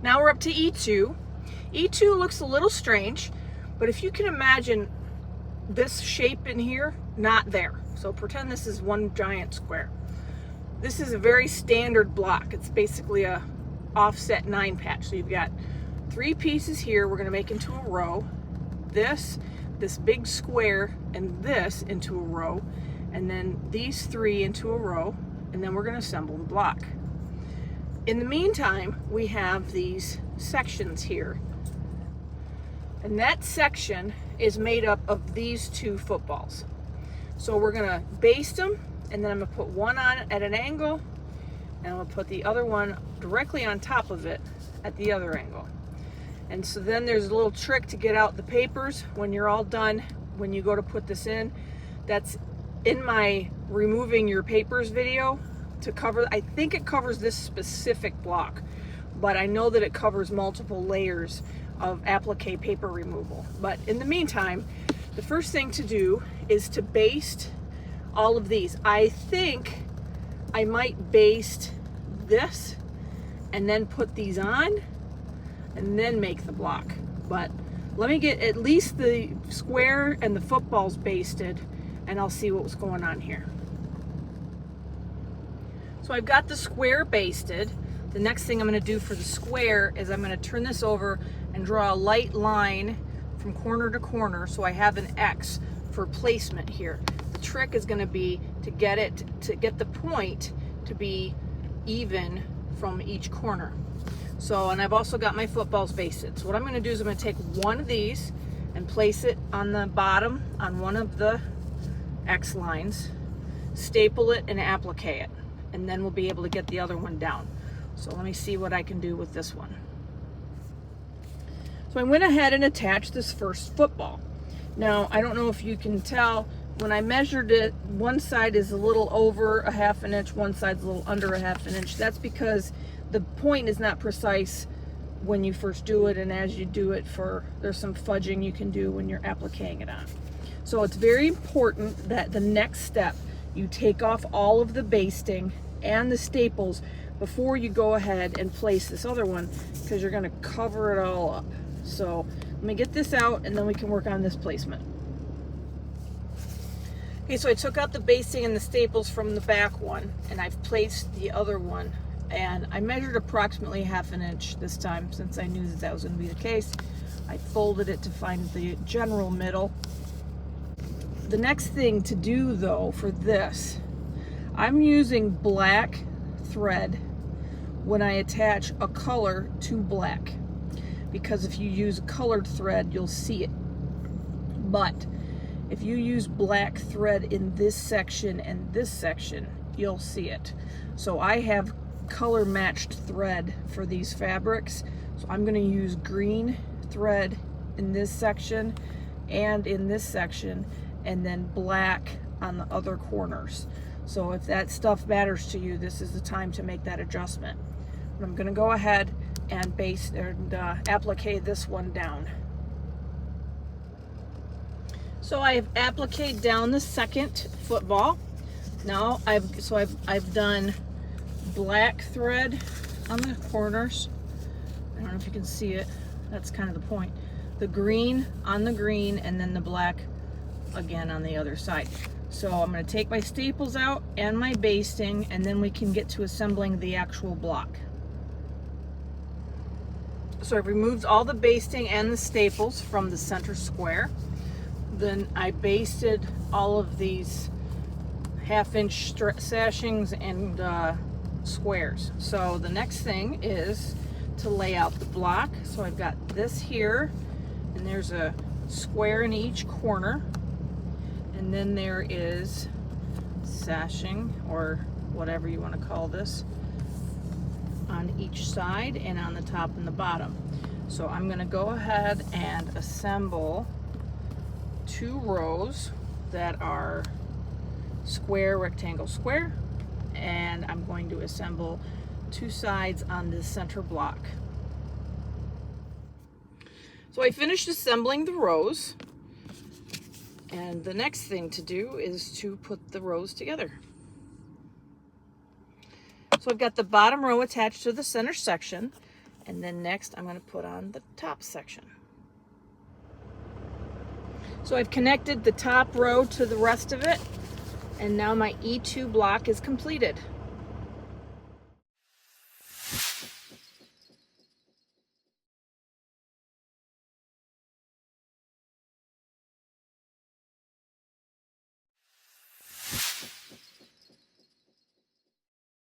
Now we're up to E2. E2 looks a little strange, but if you can imagine this shape in here, not there. So pretend this is one giant square. This is a very standard block. It's basically a offset 9 patch. So you've got 3 pieces here we're going to make into a row. This big square, and this into a row, and then these 3 into a row, and then we're going to assemble the block. In the meantime, we have these sections here, and that section is made up of these 2 footballs. So we're going to baste them, and then I'm going to put one on at an angle, and I'm going to put the other one directly on top of it at the other angle. And so then there's a little trick to get out the papers when you're all done, when you go to put this in. That's in my removing your papers video to cover. I think it covers this specific block, but I know that it covers multiple layers of applique paper removal. But in the meantime, the first thing to do is to baste all of these. I think I might baste this and then put these on and then make the block. But let me get at least the square and the footballs basted, and I'll see what's going on here. So I've got the square basted. The next thing I'm going to do for the square is I'm going to turn this over and draw a light line from corner to corner so I have an X for placement here. The trick is going to be to get the point to be even from each corner. So, and I've also got my footballs basted. So what I'm going to do is I'm going to take one of these and place it on the bottom on one of the X lines, staple it and applique it, and then we'll be able to get the other one down. So let me see what I can do with this one. So I went ahead and attached this first football. Now, I don't know if you can tell, when I measured it, one side is a little over a 1/2 inch, one side's a little under a 1/2 inch. That's because the point is not precise when you first do it, and as you do it, there's some fudging you can do when you're appliquing it on. So it's very important that the next step, you take off all of the basting and the staples before you go ahead and place this other one, because you're going to cover it all up. So let me get this out and then we can work on this placement. Okay, so I took out the basting and the staples from the back one, and I've placed the other one, and I measured approximately 1/2 inch this time since I knew that that was going to be the case. I folded it to find the general middle. The next thing to do though for this, I'm using black thread when I attach a color to black, because if you use colored thread you'll see it, but if you use black thread in this section and this section, you'll see it. So I have color matched thread for these fabrics, so I'm going to use green thread in this section and in this section, and then black on the other corners. So if that stuff matters to you, this is the time to make that adjustment. But I'm going to go ahead and baste and applique this one down. So I have appliqued down the second football. Now I've done black thread on the corners. I don't know if you can see it. That's kind of the point. The green on the green, and then the black again on the other side. So I'm going to take my staples out and my basting, and then we can get to assembling the actual block. So I've removed all the basting and the staples from the center square. Then I basted all of these 1/2 inch sashings and squares. So the next thing is to lay out the block. So I've got this here, and there's a square in each corner, and then there is sashing, or whatever you want to call this, on each side and on the top and the bottom. So I'm going to go ahead and assemble 2 rows that are square, rectangle, square, and I'm going to assemble 2 sides on this center block. So I finished assembling the rows, and the next thing to do is to put the rows together. So I've got the bottom row attached to the center section, And then next I'm going to put on the top section. So I've connected the top row to the rest of it, and now my E2 block is completed.